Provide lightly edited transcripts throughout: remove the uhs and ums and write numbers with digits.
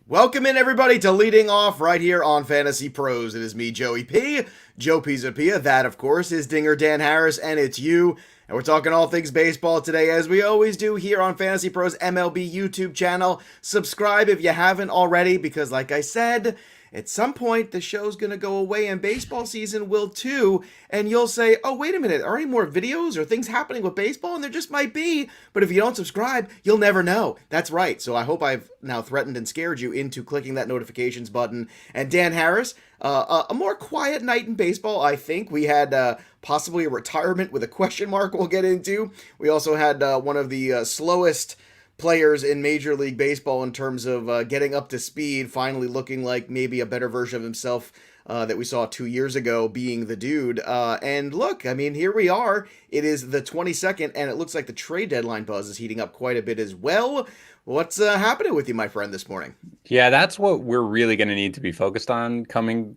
Welcome in, everybody, to Leading Off right here on Fantasy Pros. It is me, Joey P. Joe Pisapia. That, of course, is Dinger Dan Harris, and it's you. And we're talking all things baseball today, as we always do here on Fantasy Pros MLB YouTube channel. Subscribe if you haven't already, because like I said, at some point the show's going to go away and baseball season will too. And you'll say, oh, wait a minute, are any more videos or things happening with baseball? And there just might be. But if you don't subscribe, you'll never know. That's right. So I hope I've now threatened and scared you into clicking that notifications button. And Dan Harris, a more quiet night in baseball, I think. We had possibly a retirement with a question mark we'll get into. We also had one of the slowest players in Major League Baseball in terms of getting up to speed, finally looking like maybe a better version of himself that we saw 2 years ago, being the dude. And look, I mean, here we are. It is the 22nd, and it looks like the trade deadline buzz is heating up quite a bit as well. What's happening with you, my friend, this morning? Yeah, that's what we're really going to need to be focused on going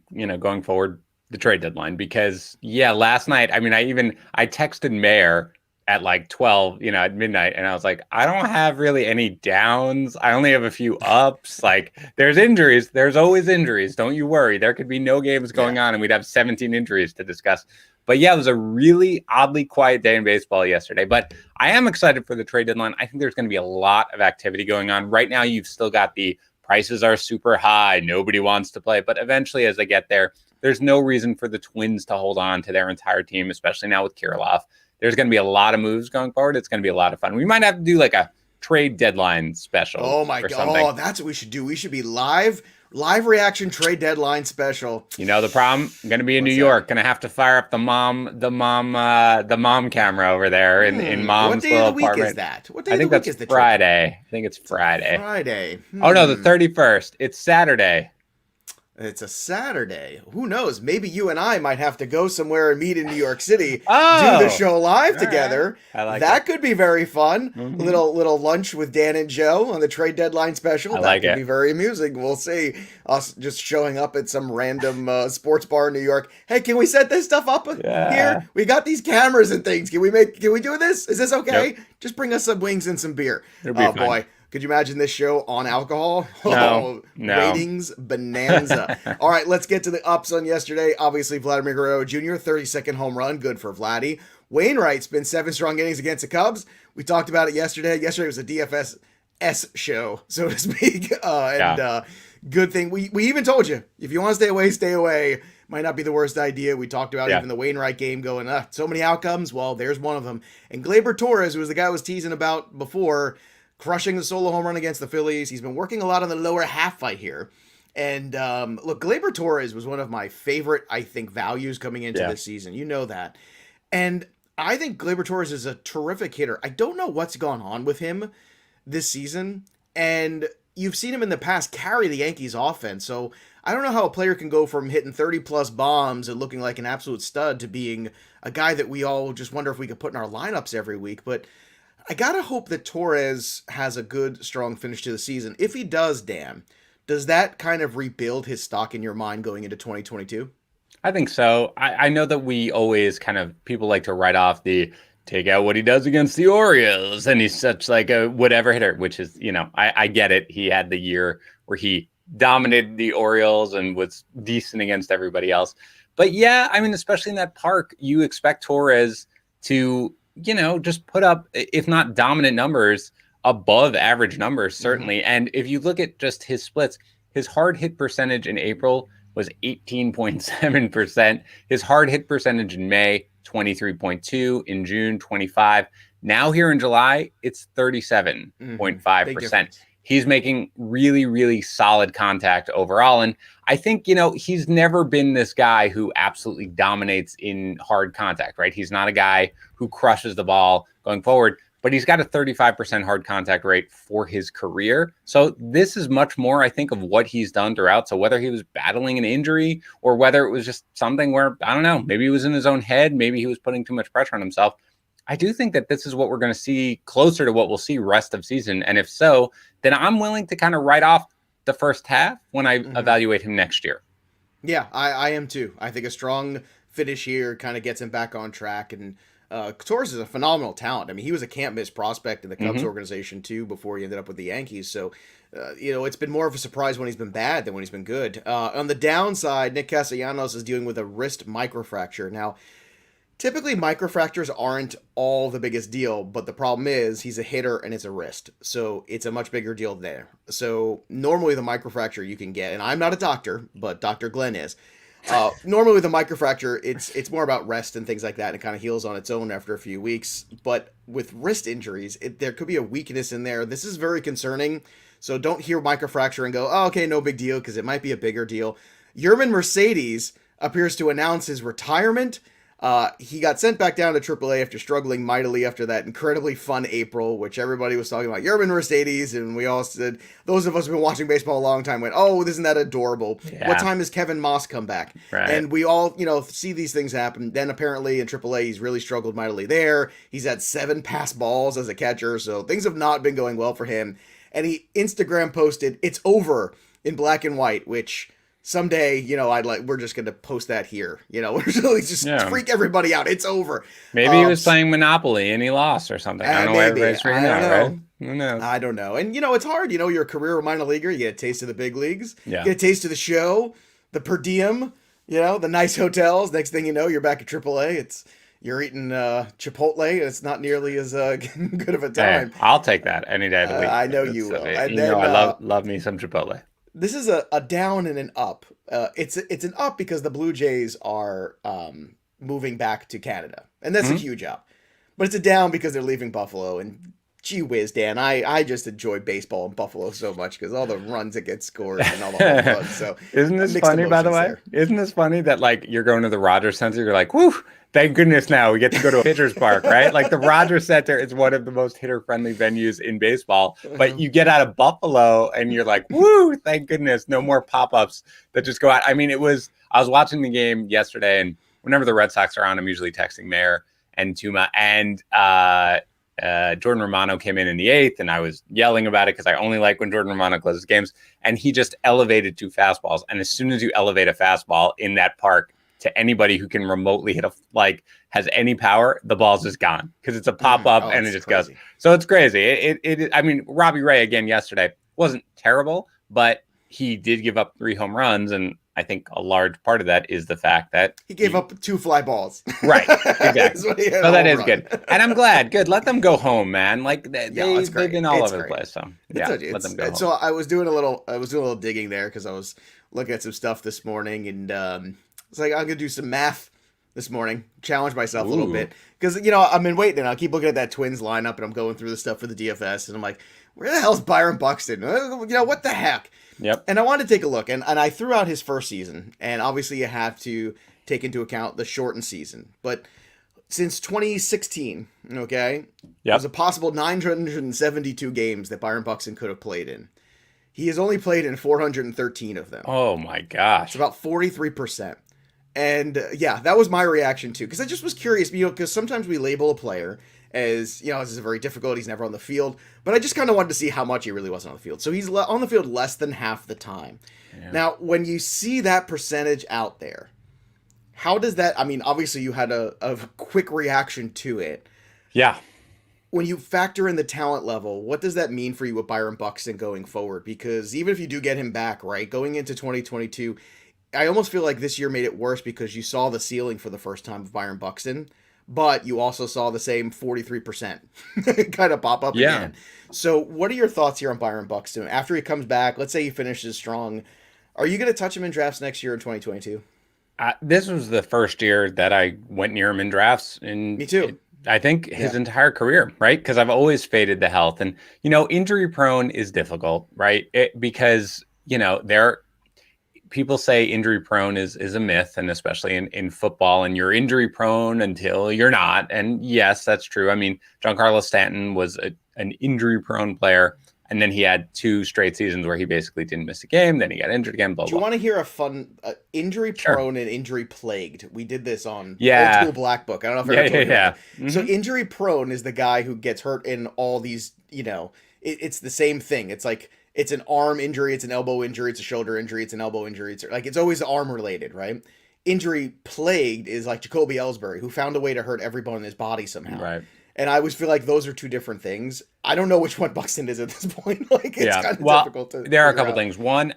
forward, the trade deadline. Because last night, I mean, I texted Mayor at like 12, at midnight, and I was like, I don't have really any downs. I only have a few ups. Like, there's injuries. There's always injuries. Don't you worry. There could be no games going on, and we'd have 17 injuries to discuss. But yeah, it was a really oddly quiet day in baseball yesterday. But I am excited for the trade deadline. I think there's going to be a lot of activity going on. Right now, you've still got the prices are super high. Nobody wants to play. But eventually, as they get there, there's no reason for the Twins to hold on to their entire team, especially now with Kirilloff. There's going to be a lot of moves going forward. It's going to be a lot of fun. We might have to do like a trade deadline special. Oh my God. Oh, that's what we should do. We should be live reaction trade deadline special. You know the problem? I'm going to be in New York. Going to have to fire up the mom camera over there in mom's little apartment. What day of the week is that? What day of the week is the Friday? I think it's Friday. Friday. Oh no, the 31st. It's Saturday. It's a Saturday. Who knows? Maybe you and I might have to go somewhere and meet in New York City, do the show live together. Right. I like that. Could be very fun. Mm-hmm. Little lunch with Dan and Joe on the trade deadline special. That could be very amusing. We'll see. Us just showing up at some random sports bar in New York. Hey, can we set this stuff up here? We got these cameras and things. Can we do this? Is this okay? Yep. Just bring us some wings and some beer. It'll be fun. Boy. Could you imagine this show on alcohol? No. Ratings bonanza. All right, let's get to the ups on yesterday. Obviously, Vladimir Guerrero Jr., 32nd home run. Good for Vladdy. Wainwright's been 7 strong innings against the Cubs. We talked about it yesterday. Yesterday was a DFS show, so to speak. Good thing. We even told you, if you want to stay away, stay away. Might not be the worst idea. We talked about even the Wainwright game going, so many outcomes. Well, there's one of them. And Gleyber Torres, who was the guy I was teasing about before, crushing the solo home run against the Phillies. He's been working a lot on the lower half fight here. And look, Gleyber Torres was one of my favorite, I think, values coming into this season. You know that. And I think Gleyber Torres is a terrific hitter. I don't know what's gone on with him this season. And you've seen him in the past carry the Yankees offense. So I don't know how a player can go from hitting 30-plus bombs and looking like an absolute stud to being a guy that we all just wonder if we could put in our lineups every week. But I gotta hope that Torres has a good, strong finish to the season. If he does, Dan, does that kind of rebuild his stock in your mind going into 2022? I think so. I know that we always people like to write off take out what he does against the Orioles, and he's such like a whatever hitter, which is, I get it. He had the year where he dominated the Orioles and was decent against everybody else. But yeah, I mean, especially in that park, you expect Torres to just put up, if not dominant numbers, above average numbers, certainly. Mm-hmm. And if you look at just his splits, his hard hit percentage in April was 18.7%. His hard hit percentage in May, 23.2. In June, 25. Now here in July, it's 37.5%. He's making really, really solid contact overall. And I think, he's never been this guy who absolutely dominates in hard contact, right? He's not a guy who crushes the ball going forward, but he's got a 35% hard contact rate for his career. So this is much more, I think, of what he's done throughout. So whether he was battling an injury or whether it was just something where, I don't know, maybe he was in his own head, maybe he was putting too much pressure on himself. I do think that this is what we're going to see closer to what we'll see rest of season. And if so, then I'm willing to kind of write off the first half when I evaluate him next year. Yeah, I am too. I think a strong finish here kind of gets him back on track. And Torres is a phenomenal talent. I mean, he was a can't miss prospect in the Cubs Hmm. organization too before he ended up with the Yankees. So, it's been more of a surprise when he's been bad than when he's been good. On the downside, Nick Castellanos is dealing with a wrist microfracture. Now, typically microfractures aren't all the biggest deal, but the problem is he's a hitter and it's a wrist. So it's a much bigger deal there. So normally the microfracture you can get, and I'm not a doctor, but Dr. Glenn is. Normally with a microfracture, it's more about rest and things like that, and it kind of heals on its own after a few weeks. But with wrist injuries, there could be a weakness in there. This is very concerning. So don't hear microfracture and go, oh, okay, no big deal, because it might be a bigger deal. Yerman Mercedes appears to announce his retirement. He got sent back down to AAA after struggling mightily after that incredibly fun April, which everybody was talking about Yerman Mercedes, and we all said, those of us who've been watching baseball a long time went, oh, isn't that adorable? Yeah. What time does Kevin Moss come back? Right. And we all, see these things happen. Then apparently in AAA, he's really struggled mightily there. He's had 7 pass balls as a catcher, so things have not been going well for him. And he Instagram posted, "It's over," in black and white, which someday, we're just going to post that here. We're really just freak everybody out. It's over. Maybe he was playing Monopoly and he lost or something. I don't know where everybody's freaking out, right? Who knows? I don't know. And, it's hard. You're a career minor leaguer. You get a taste of the big leagues. Yeah. You get a taste of the show, the per diem, the nice hotels. Next thing you know, you're back at AAA. You're eating Chipotle. It's not nearly as good of a time. Hey, I'll take that any day of the week. I know you will. And then, I love me some Chipotle. This is a down and an up. It's an up because the Blue Jays are moving back to Canada, and that's a huge up. But it's a down because they're leaving Buffalo. And gee whiz, Dan, I just enjoy baseball in Buffalo so much because all the runs that get scored and all the home runs. So isn't this funny, by the way? Isn't this funny that you're going to the Rogers Center, you're like, whoo, thank goodness now we get to go to a pitcher's park, right? Like the Rogers Center is one of the most hitter-friendly venues in baseball, but you get out of Buffalo and you're like, woo, thank goodness, no more pop-ups that just go out. I mean, I was watching the game yesterday, and whenever the Red Sox are on, I'm usually texting Mayor and Tuma, and Jordan Romano came in the 8th, and I was yelling about it because I only like when Jordan Romano closes games, and he just elevated 2 fastballs. And as soon as you elevate a fastball in that park to anybody who can remotely hit has any power, the ball's just gone because it's a pop up and it just goes. So it's crazy. I mean, Robbie Ray again yesterday wasn't terrible, but he did give up 3 home runs, and I think a large part of that is the fact that he gave up 2 fly balls. Right, exactly. So that is good, and I'm glad. Good, let them go home, man. They've been all over the place. So let them go home. So I was doing a little digging there because I was looking at some stuff this morning, and it's like I'm gonna do some math this morning, challenge myself a little bit because I've been waiting, and I keep looking at that Twins lineup, and I'm going through the stuff for the DFS, and I'm like, where the hell's Byron Buxton? What the heck? Yep. And I wanted to take a look, and I threw out his first season, and obviously you have to take into account the shortened season. But since 2016, there's a possible 972 games that Byron Buxton could have played in. He has only played in 413 of them. Oh my gosh. It's about 43%. And that was my reaction too, because I just was curious, because sometimes we label a player as, this is very difficult, he's never on the field, but I just kind of wanted to see how much he really wasn't on the field. So he's on the field less than half the time. Yeah. Now, when you see that percentage out there, how does that, obviously you had a quick reaction to it. Yeah. When you factor in the talent level, what does that mean for you with Byron Buxton going forward? Because even if you do get him back, right, going into 2022, I almost feel like this year made it worse because you saw the ceiling for the first time of Byron Buxton, but you also saw the same 43% kind of pop up again. So what are your thoughts here on Byron Buxton? After he comes back, let's say he finishes strong, are you going to touch him in drafts next year in 2022? This was the first year that I went near him in drafts. Me too. I think his entire career, right? Because I've always faded the health. And, injury prone is difficult, right? Because, people say injury prone is a myth, and especially in football, and you're injury prone until you're not. And yes, that's true. Giancarlo Stanton was an injury prone player, and then he had 2 straight seasons where he basically didn't miss a game. Then he got injured again. Blah, blah. Do you want to hear a fun injury prone and injury plagued? We did this on Old School Black Book. I don't know if I ever told you that. Mm-hmm. So injury prone is the guy who gets hurt in all these, it's the same thing. It's like, it's an arm injury, it's an elbow injury, it's a shoulder injury, it's an elbow injury. It's always arm related, right? injury plagued is like Jacoby Ellsbury, who found a way to hurt every bone in his body somehow. Right. And I always feel like those are two different things. I don't know which one Buxton is at this point. Like, it's kind of difficult to there are a figure couple out. things. One,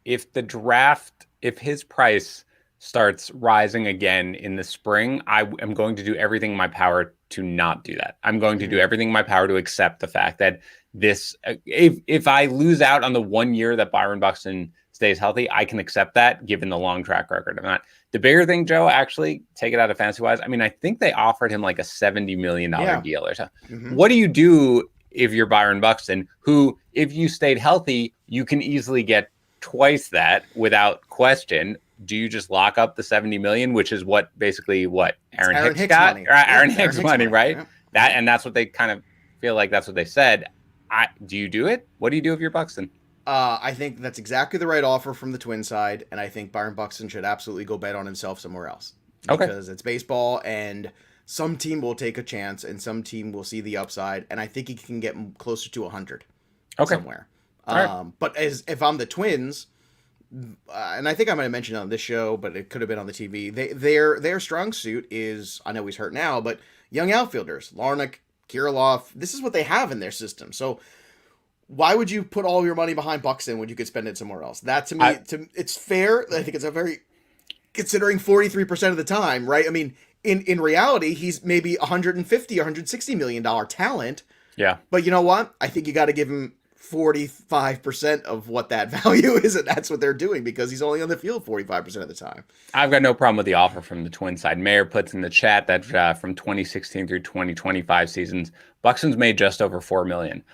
if the draft, if his price starts rising again in the spring, I am going to do everything in my power to not do that. I'm going to do everything in my power to accept the fact that this, if I lose out on the 1 year that Byron Buxton stays healthy, I can accept that given the long track record. I'm not. The bigger thing, Joe, actually, take it out of fantasy wise. I mean, I think they offered him like a $70 million deal or so. What do you do if you're Byron Buxton, who, if you stayed healthy, you can easily get twice that without question? Do you just lock up the 70 million, which is basically what Aaron Hicks got? Money. Aaron Hicks money, right? Yeah. That's what they kind of feel like that's what they said. Do you do it? What do you do if you're Buxton? I think that's exactly the right offer from the Twin side, and I think Byron Buxton should absolutely go bet on himself somewhere else. Because it's baseball, and some team will take a chance, and some team will see the upside, and I think he can get closer to 100 somewhere. Right. But if I'm the Twins, and I think I might have mentioned it on this show, but it could have been on the TV, their strong suit is, I know he's hurt now, but young outfielders, Larnach, Kirilloff, this is what they have in their system. So why would you put all your money behind Buxton when you could spend it somewhere else? That to me, it's fair. I think it's a very, considering 43% of the time, right? I mean, in reality, he's maybe 150, 160 million dollar talent. Yeah. But you know what? I think you got to give him 45% of what that value is, and that's what they're doing because he's only on the field 45% of the time. I've got no problem with the offer from the Twin side. Mayor puts in the chat that from 2016 through 2025 seasons, Buxton's made just over $4 million.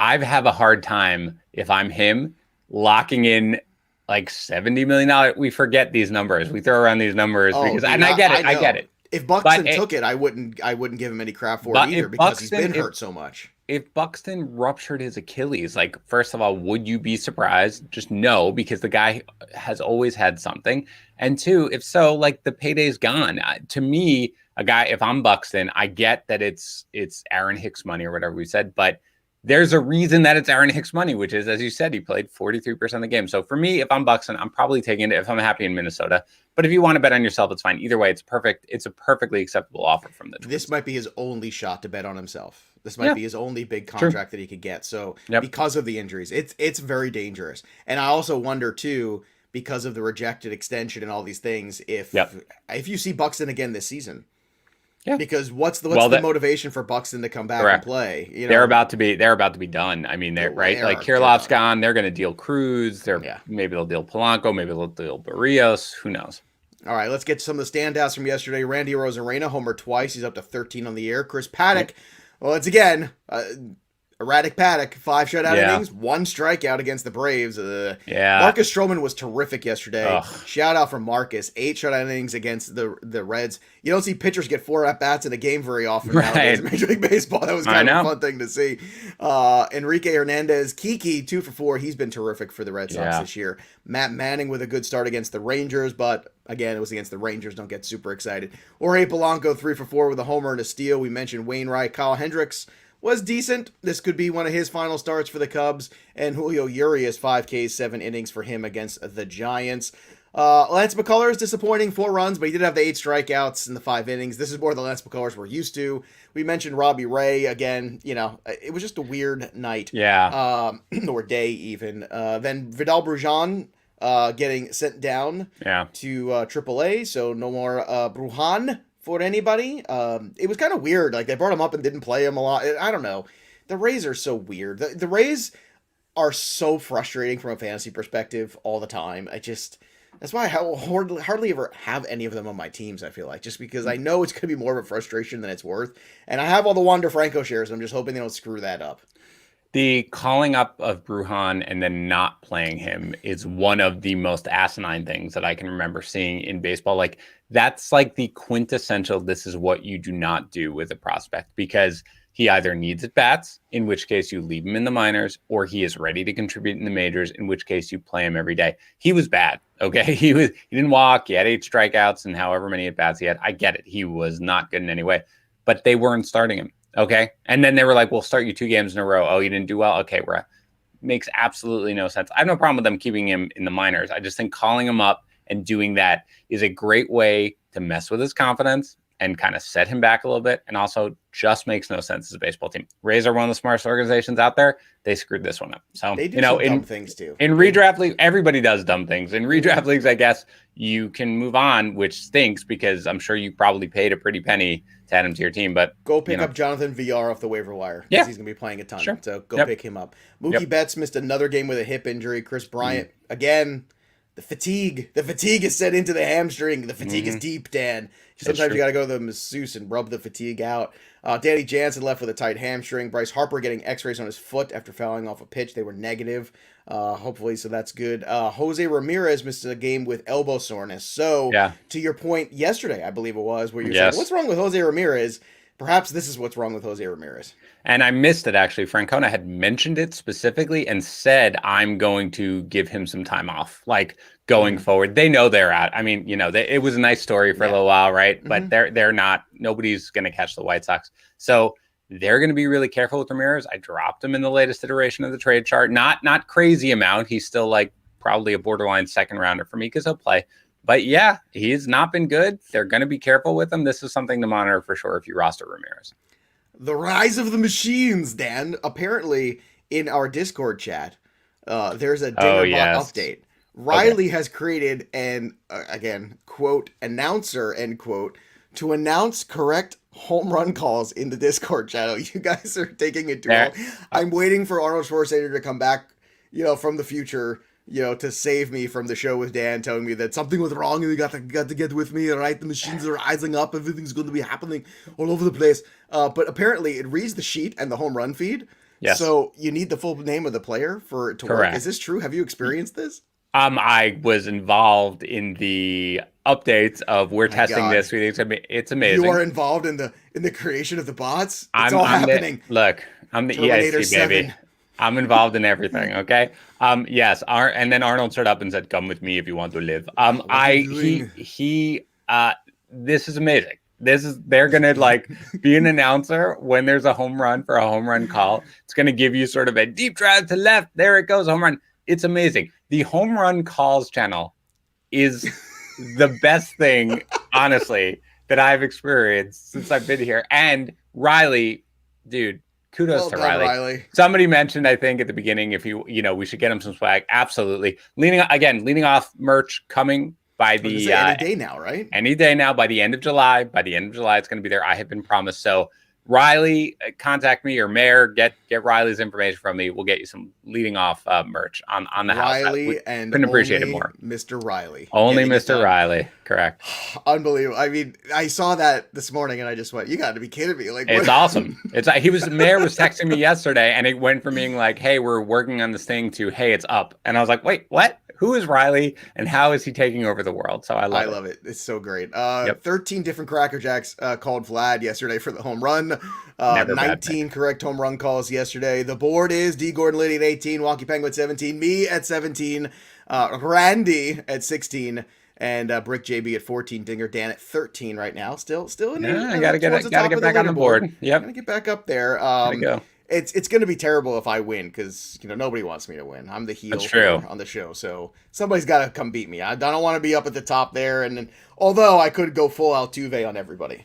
I have a hard time, if I'm him, locking in like $70 million. We forget these numbers. We throw around these numbers because, and I get it. I get it. If Buxton took it, I wouldn't give him any crap for it either because he's been hurt so much. If Buxton ruptured his Achilles, like, first of all, would you be surprised? Just no, because the guy has always had something. And two, if so, like, the payday's gone. To me, a guy, if I'm Buxton, I get that it's Aaron Hicks money or whatever we said, but there's a reason that it's Aaron Hicks money, which is, as you said, he played 43% of the game. So for me, if I'm Buxton, I'm probably taking it if I'm happy in Minnesota. But if you want to bet on yourself, it's fine. Either way, it's perfect. It's a perfectly acceptable offer from the Twins. This might be his only shot to bet on himself. This might be his only big contract that he could get. So because of the injuries, it's very dangerous. And I also wonder too, because of the rejected extension and all these things, if you see Buxton again this season. Yeah. Because what's the motivation for Buxton to come back and play? You know? They're about to be done. I mean, they're right. Like Kirilloff's gone. They're going to deal Cruz. Maybe they'll deal Polanco. Maybe they'll deal Barrios. Who knows? All right, let's get to some of the standouts from yesterday. Randy Arozarena homered twice. He's up to 13 on the year. Chris Paddock, well, it's again erratic Paddock, 5 shutout innings, 1 strikeout against the Braves. Marcus Stroman was terrific yesterday. Shout out from Marcus, 8 shutout innings against the Reds. You don't see pitchers get 4 at-bats in a game very often nowadays in Major League Baseball. That was kind of a fun thing to see. Enrique Hernandez, Kiki, 2 for 4. He's been terrific for the Red Sox this year. Matt Manning with a good start against the Rangers, but again, it was against the Rangers. Don't get super excited. Jorge Polanco, 3 for 4 with a homer and a steal. We mentioned Wainwright. Kyle Hendricks was decent. This could be one of his final starts for the Cubs. And Julio Urias, 5 Ks, 7 innings for him against the Giants. Lance McCullers, disappointing, 4 runs, but he did have the 8 strikeouts in the 5 innings. This is more the Lance McCullers we're used to. We mentioned Robbie Ray again. You know, it was just a weird night. Or day even. Then Vidal Brujan getting sent down to AAA, so no more Brujan for anybody. It was kind of weird. Like, they brought him up and didn't play him a lot. I don't know. The Rays are so weird. The Rays are so frustrating from a fantasy perspective all the time. That's why I hardly ever have any of them on my teams, I feel like, just because I know it's going to be more of a frustration than it's worth. And I have all the Wander Franco shares, and I'm just hoping they don't screw that up. The calling up of Brujan and then not playing him is one of the most asinine things that I can remember seeing in baseball. Like, that's like the quintessential, this is what you do not do with a prospect, because he either needs at bats, in which case you leave him in the minors, or he is ready to contribute in the majors, in which case you play him every day. He was bad. Okay. He didn't walk. He had 8 strikeouts and however many at bats he had. I get it. He was not good in any way, but they weren't starting him. Okay. And then they were like, we'll start you 2 games in a row. Oh, you didn't do well. Okay. Makes absolutely no sense. I have no problem with them keeping him in the minors. I just think calling him up And doing that is a great way to mess with his confidence and kind of set him back a little bit. And also just makes no sense as a baseball team. Rays are one of the smartest organizations out there. They screwed this one up. So, they do some dumb things too. In redraft league, everybody does dumb things. In redraft leagues, I guess you can move on, which stinks because I'm sure you probably paid a pretty penny to add him to your team. But go pick up Jonathan VR off the waiver wire. Yeah. He's going to be playing a ton. Sure. So go pick him up. Mookie Betts missed another game with a hip injury. Chris Bryant, again, the fatigue is set into the hamstring. The fatigue is deep, Dan. Sometimes you got to go to the masseuse and rub the fatigue out. Danny Jansen left with a tight hamstring. Bryce Harper getting x-rays on his foot after fouling off a pitch. They were negative. Hopefully, so that's good. Jose Ramirez missed a game with elbow soreness. So, to your point yesterday, I believe it was, where you're saying, what's wrong with Jose Ramirez? Perhaps this is what's wrong with Jose Ramirez. And I missed it, actually. Francona had mentioned it specifically and said, I'm going to give him some time off, like going forward. They know they're out. I mean, it was a nice story for a little while, right? But they're not, nobody's going to catch the White Sox. So they're going to be really careful with Ramirez. I dropped him in the latest iteration of the trade chart. Not crazy amount. He's still like probably a borderline second rounder for me because he'll play. But yeah, he's not been good. They're going to be careful with him. This is something to monitor for sure if you roster Ramirez. The rise of the machines, Dan. Apparently, in our Discord chat, there's a Dingerbot update. Riley has created an, again, quote, announcer, end quote, to announce correct home run calls in the Discord channel. You guys are taking it too long. I'm waiting for Arnold Schwarzenegger to come back, from the future, to save me from the show with Dan, telling me that something was wrong and you got to get with me, all right? The machines are rising up. Everything's going to be happening all over the place. But apparently it reads the sheet and the home run feed. Yes. So you need the full name of the player for it to work. Is this true? Have you experienced this? I was involved in the updates of we're testing this. It's amazing. You are involved in the creation of the bots. It's all happening. I'm the Terminator EIC baby. 7. I'm involved in everything. Okay. Yes. And then Arnold showed up and said, "Come with me if you want to live." This is amazing. They're gonna be an announcer when there's a home run for a home run call. It's gonna give you sort of a deep drive to left. There it goes, home run. It's amazing. The home run calls channel is the best thing, honestly, that I've experienced since I've been here. And Riley, dude, kudos to Riley. Somebody mentioned, I think, at the beginning, if we should get him some swag. Absolutely. Leaning off merch coming by the any day now, right? Any day now, by the end of July. By the end of July, it's going to be there. I have been promised. So Riley, contact me, or Mayor, get Riley's information from me. We'll get you some leading off merch on the house. Riley and couldn't appreciate it more. Mr. Riley. Only Mr. Riley. Correct. Unbelievable. I mean, I saw that this morning and I just went, you got to be kidding me. It's awesome. Mayor was texting me yesterday and it went from being like, hey, we're working on this thing to, hey, it's up. And I was like, wait, what? Who is Riley and how is he taking over the world? So I love it. It's so great. 13 different Cracker Jacks called Vlad yesterday for the home run. 19 correct home run calls yesterday. The board is D. Gordon Liddy at 18, Wonky Penguin 17, me at 17, Randy at 16, and Brick JB at 14, Dinger Dan at 13 right now. Still in there. I gotta get back on the board. Yep. Gotta get back up there. Go. It's going to be terrible if I win because nobody wants me to win. I'm the heel on the show, so somebody's got to come beat me. I don't want to be up at the top there. And then, although I could go full Altuve on everybody.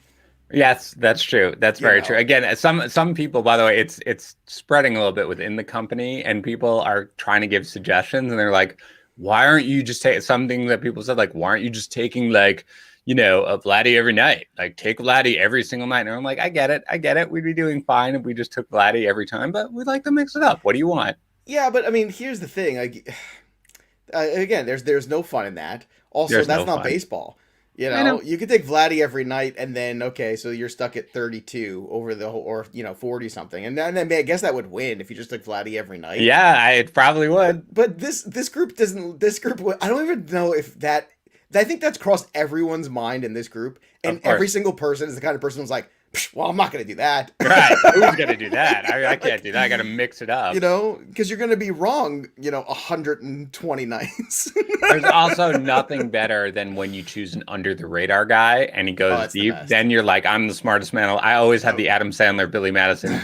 Yes, that's true. That's very true. Again, some people, by the way, it's spreading a little bit within the company, and people are trying to give suggestions, and they're like, "Why aren't you just taking something that people said? Like, why aren't you just taking a Vladdy every night? Like, take Vladdy every single night." And I'm like, I get it. We'd be doing fine if we just took Vladdy every time, but we'd like to mix it up. What do you want? Yeah, but I mean, here's the thing. Again, there's no fun in that. Also, that's not baseball. You could take Vladdy every night, and then so you're stuck at 32 over the whole, or 40 something, and then I guess that would win if you just took Vladdy every night. Yeah, it probably would. But this group doesn't. This group, I don't even know if that. I think that's crossed everyone's mind in this group, and every single person is the kind of person who's like, well, I'm not going to do that. Right? Who's going to do that? I can't do that. I got to mix it up. Because you're going to be wrong. 120 nights. There's also nothing better than when you choose an under the radar guy and he goes deep. Then you're like, I'm the smartest man. I always have the Adam Sandler, Billy Madison,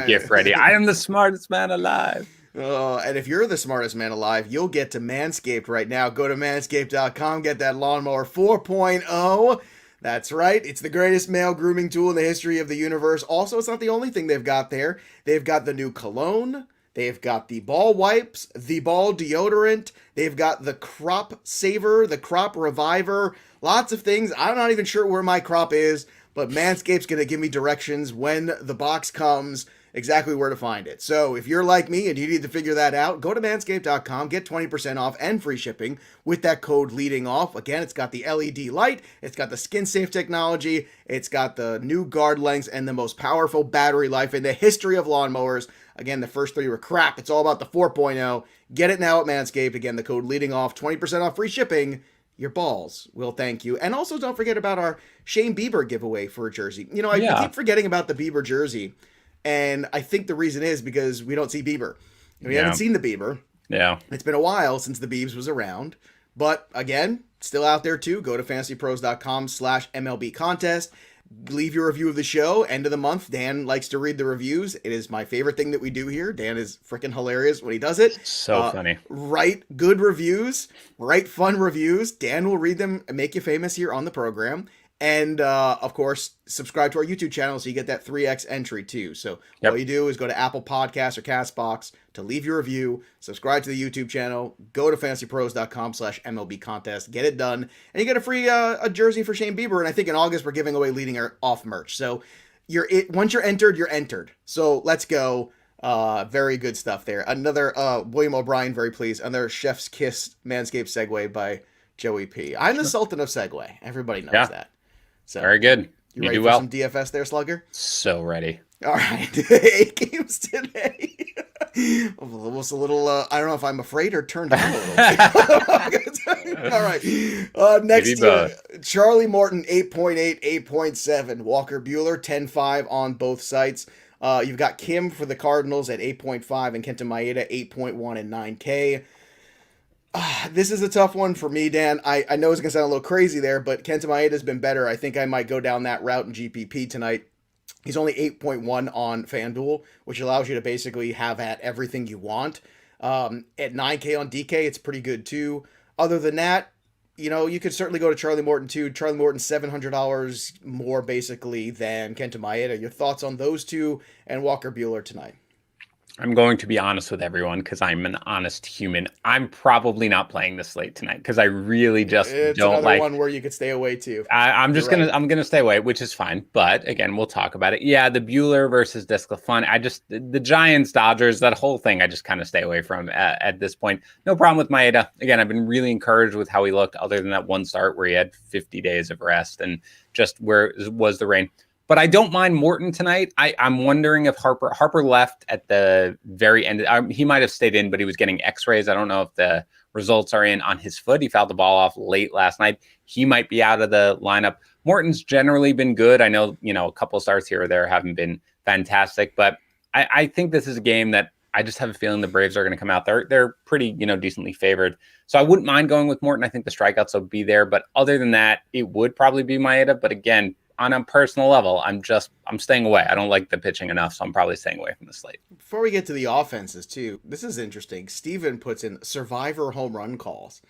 gif ready. I am the smartest man alive. And if you're the smartest man alive, you'll get to Manscaped right now. Go to manscaped.com, get that lawnmower 4.0. That's right. It's the greatest male grooming tool in the history of the universe. Also, it's not the only thing they've got there. They've got the new cologne. They've got the ball wipes, the ball deodorant. They've got the crop saver, the crop reviver. Lots of things. I'm not even sure where my crop is, but Manscaped's going to give me directions when the box comes, exactly where to find it. So if you're like me and you need to figure that out, go to manscaped.com, get 20% off and free shipping with that code leading off. Again, it's got the LED light, it's got the skin safe technology, it's got the new guard lengths and the most powerful battery life in the history of lawnmowers. Again, the first three were crap. It's all about the 4.0. Get it now at Manscaped. Again, the code leading off, 20% off free shipping. Your balls will thank you. And also don't forget about our Shane Bieber giveaway for a jersey. You know, I keep forgetting about the Bieber jersey. And I think the reason is because we don't see Bieber. We haven't seen the Bieber. Yeah. It's been a while since the Biebs was around. But again, still out there too. Go to fantasypros.com/MLB contest. Leave your review of the show. End of the month, Dan likes to read the reviews. It is my favorite thing that we do here. Dan is freaking hilarious when he does it. So funny. Write good reviews. Write fun reviews. Dan will read them and make you famous here on the program. And, of course, subscribe to our YouTube channel so you get that 3x entry, too. So all you do is go to Apple Podcasts or CastBox to leave your review, subscribe to the YouTube channel, go to fantasypros.com/MLB contest, get it done, and you get a free a jersey for Shane Bieber. And I think in August we're giving away leading off merch. So once you're entered, you're entered. So let's go. Very good stuff there. Another William O'Brien, very pleased. Another Chef's Kiss Manscaped segue by Joey P. I'm the Sultan of Segue. Everybody knows that. So, very good. You ready for some DFS there, Slugger? So ready. All right. 8 games today. Almost a little, I don't know if I'm afraid or turned on a little. All right. Next, Charlie Morton, 8.8, 8.7. Walker Buehler, 10.5 on both sites. You've got Kim for the Cardinals at 8.5 and Kenta Maeda, 8.1 and 9K. This is a tough one for me, Dan. I know it's going to sound a little crazy there, but Kenta Maeda's been better. I think I might go down that route in GPP tonight. He's only 8.1 on FanDuel, which allows you to basically have at everything you want. At 9K on DK, it's pretty good too. Other than that, you know, you could certainly go to Charlie Morton too. Charlie Morton, $700 more basically than Kenta Maeda. Your thoughts on those two and Walker Buehler tonight? I'm going to be honest with everyone because I'm an honest human. I'm probably not playing this slate tonight because I really just don't like. It's one where you could stay away too. I'm gonna stay away, which is fine. But again, we'll talk about it. Yeah, the Buehler versus Desclafani. The Giants, Dodgers, that whole thing. I just kind of stay away from at this point. No problem with Maeda. Again, I've been really encouraged with how he looked. Other than that one start where he had 50 days of rest and just where was the rain. But I don't mind Morton tonight. I'm wondering if Harper left at the very end. He might have stayed in, but he was getting x-rays. I don't know if the results are in on his foot. He fouled the ball off late last night. He might be out of the lineup. Morton's generally been good. I know, a couple of starts here or there haven't been fantastic, but I think this is a game that I just have a feeling the Braves are going to come out. They're pretty, decently favored. So I wouldn't mind going with Morton. I think the strikeouts will be there. But other than that, it would probably be Maeda. But again, on a personal level, I'm staying away. I don't like the pitching enough, so I'm probably staying away from the slate. Before we get to the offenses, too, this is interesting. Steven puts in Survivor home run calls.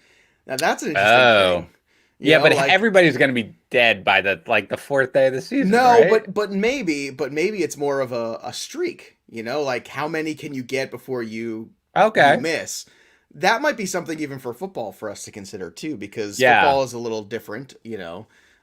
Now, that's an interesting thing. But everybody's going to be dead by the fourth day of the season. No, right? but maybe it's more of a streak. Like how many can you get before you miss? That might be something even for football for us to consider too, because football is a little different.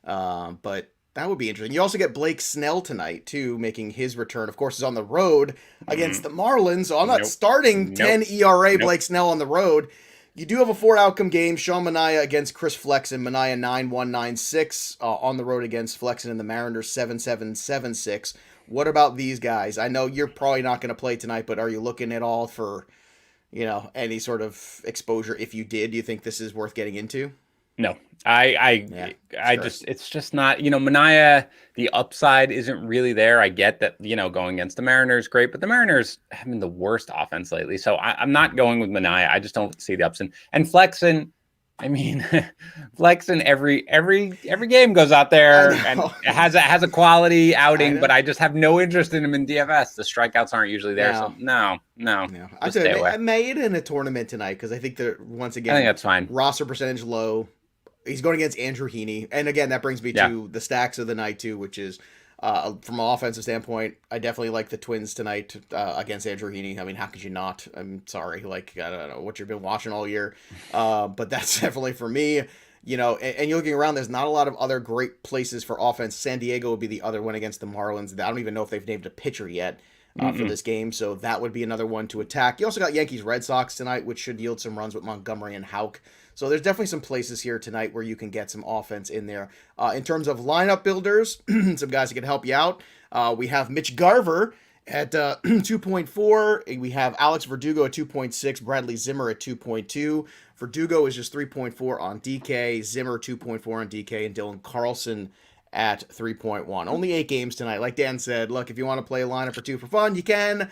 But that would be interesting. You also get Blake Snell tonight, too, making his return. Of course, is on the road against the Marlins, so I'm not starting 10 ERA Blake Snell on the road. You do have a 4-outcome game. Sean Manaea against Chris Flexen. Manaea 9-1-9-6 on the road against Flexen and the Mariners 7-7-7-6. What about these guys? I know you're probably not going to play tonight, but are you looking at all for, any sort of exposure? If you did, do you think this is worth getting into? No, it's just not, Manaea, the upside isn't really there. I get that, going against the Mariners, great, but the Mariners have been the worst offense lately. So I'm not going with Manaea. I just don't see the ups and Flexen. I mean, Flexen every game goes out there and has a quality outing, but I just have no interest in him in DFS. The strikeouts aren't usually there, so no. I'd say I made it in a tournament tonight because I think that once again, I think that's fine. Roster percentage low. He's going against Andrew Heaney, and again, that brings me to the stacks of the night too, which is. From an offensive standpoint, I definitely like the Twins tonight against Andrew Heaney. I mean, how could you not? I'm sorry. Like, I don't know what you've been watching all year. But that's definitely for me. You know, and you're looking around, there's not a lot of other great places for offense. San Diego would be the other one against the Marlins. I don't even know if they've named a pitcher yet for this game. So that would be another one to attack. You also got Yankees Red Sox tonight, which should yield some runs with Montgomery and Houck. So there's definitely some places here tonight where you can get some offense in there. In terms of lineup builders, some guys that can help you out. We have Mitch Garver at 2.4. We have Alex Verdugo at 2.6. Bradley Zimmer at 2.2. Verdugo is just 3.4 on DK. Zimmer 2.4 on DK. And Dylan Carlson at 3.1. Only 8 games tonight. Like Dan said, look, if you want to play a lineup or two for fun, you can.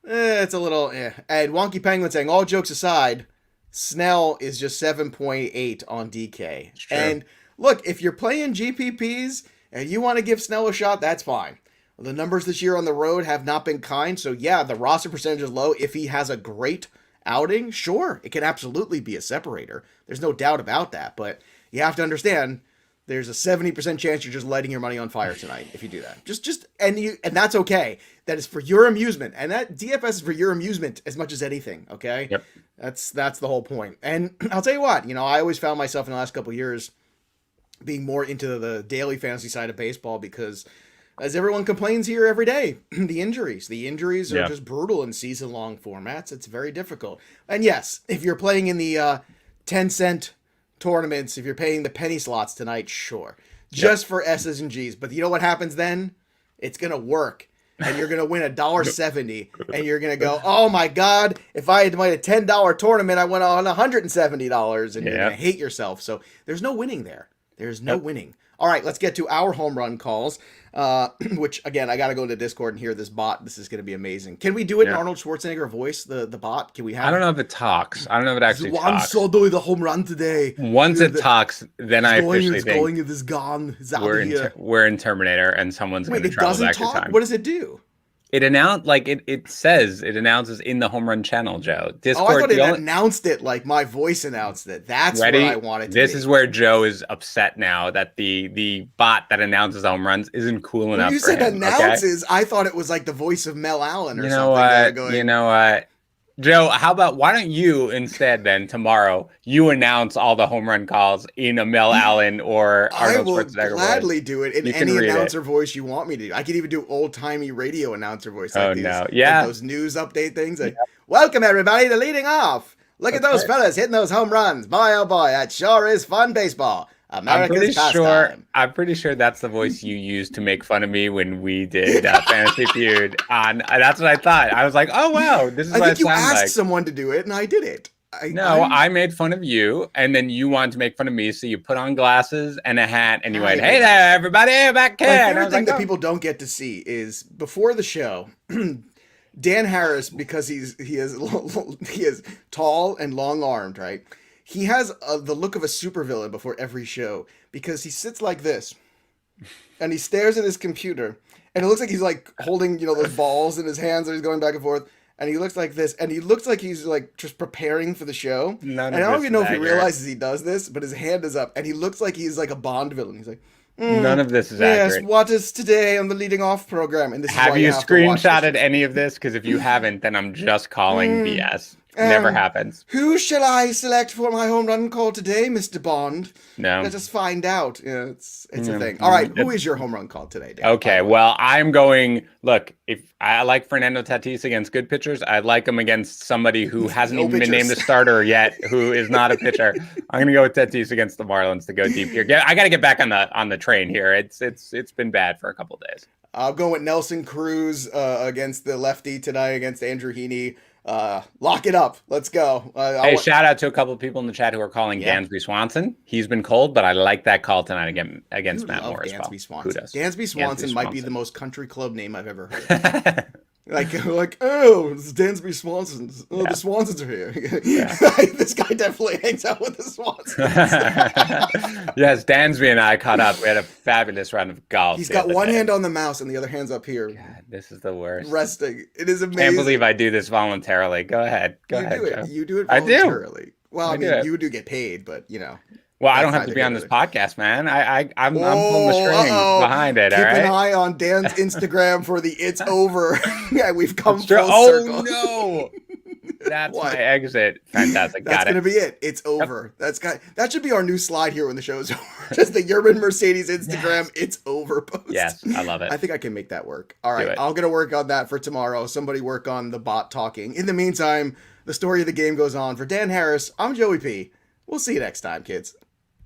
It's a little And Wonky Penguin saying, all jokes aside, Snell is just 7.8 on DK. And look, if you're playing GPPs and you want to give Snell a shot, that's fine. The numbers this year on the road have not been kind. So yeah, the roster percentage is low. If he has a great outing, sure, it can absolutely be a separator. There's no doubt about that. But you have to understand, there's a 70% chance you're just lighting your money on fire tonight if you do that. And that's okay. That is for your amusement. And that DFS is for your amusement as much as anything, okay? Yep. That's the whole point. And I'll tell you what, I always found myself in the last couple of years being more into the daily fantasy side of baseball because as everyone complains here every day, the injuries are just brutal in season-long formats. It's very difficult. And yes, if you're playing in the 10-cent tournaments, if you're paying the penny slots tonight, sure. Just for S's and G's. But you know what happens then? It's going to work. And you're going to win $1.70. And you're going to go, oh my God, if I had to win a $10 tournament, I went on $170. And you're going to hate yourself. So there's no winning there. There's no winning. All right, let's get to our home run calls, which, again, I got to go into Discord and hear this bot. This is going to be amazing. Can we do it in Arnold Schwarzenegger voice, the bot? Can we have I don't know if it talks. I don't know if it actually talks. Juan Soto the home run today. Once it talks, then I officially think it is gone. It's we're in Terminator and someone's going to travel back in time. What does it do? It announced, it announces in the home run channel, Joe. Discord, I thought it announced it like my voice announced it. That's what I wanted to This is where Joe is upset now that the bot that announces home runs isn't cool enough for him. You said announces, I thought it was like the voice of Mel Allen or something. You know what? Joe, how about why don't you instead then tomorrow you announce all the home run calls in a Mel Allen or Arnold Schwarzenegger voice? I will gladly do it in any announcer voice you want me to do. I could even do old-timey radio announcer voice like those news update things. Like, welcome everybody to Leading Off. Look at those fellas hitting those home runs. Boy, oh boy, that sure is fun baseball. America's pastime. I'm pretty sure that's the voice you used to make fun of me when we did Fantasy Feud. That's what I thought. I was like, oh wow, this is what I think you asked someone to do it, and I did it. I made fun of you, and then you wanted to make fun of me, so you put on glasses and a hat, and you went, "Hey there, everybody, back here." My favorite thing that people don't get to see is before the show. Dan Harris, because he is tall and long armed, right? He has the look of a supervillain before every show because he sits like this and he stares at his computer and it looks like he's like holding, those balls in his hands and he's going back and forth and he looks like this and he looks like he's like just preparing for the show. And I don't even know if he realizes he does this, but his hand is up and he looks like he's like a Bond villain. He's like, none of this is accurate. Yes, what is today on the Leading Off program? And this is have you screenshotted any of this? Because if you haven't, then I'm just calling BS. Never happens. Who shall I select for my home run call today, Mr. Bond? No. Let us find out. It's a thing. All right, who is your home run call today, Dan? Okay, well, I'm going, look, if I like Fernando Tatis against good pitchers, I like him against somebody who hasn't even been named a starter yet, who is not a pitcher. I'm going to go with Tatis against the Marlins to go deep here. I got to get back on the train here. It's been bad for a couple of days. I'll go with Nelson Cruz against the lefty tonight against Andrew Heaney. Lock it up. Let's go. Hey, shout out to a couple of people in the chat who are calling Dansby Swanson. He's been cold, but I like that call tonight against Matt Morris. Dansby Swanson. Kudos. Dansby Swanson might be the most country club name I've ever heard. Like, oh, it's Dansby Swansons. Oh, Yeah. the Swansons are here. Yeah. This guy definitely hangs out with the Swansons. Yes, Dansby and I caught up. We had a fabulous round of golf. He's the got other one day. hand on the mouse and the other hand's up here, God, this is the worst. resting. It is amazing. Can't believe I do this voluntarily. Go ahead. Go You ahead, do Joe. it. You do it I do. voluntarily. Well, I I do mean, it. you do get paid, but Well, I don't That's have to neither be here on nor this there. podcast, man. I'm pulling the strings behind it. Keep all right. an eye on Dan's Instagram for the "It's over." Yeah, we've come It's true. full Oh circle. no, that's What? my exit. Fantastic. That's Got gonna it. be it. It's over. That should be our new slide here when the show's over. Just the Urban Mercedes Instagram. Yes. It's over post. Yes, I love it. I think I can make that work. All right, it. I'm gonna work on that for tomorrow. Somebody work on the bot talking. In the meantime, the story of the game goes on. For Dan Harris, I'm Joey P. We'll see you next time, kids.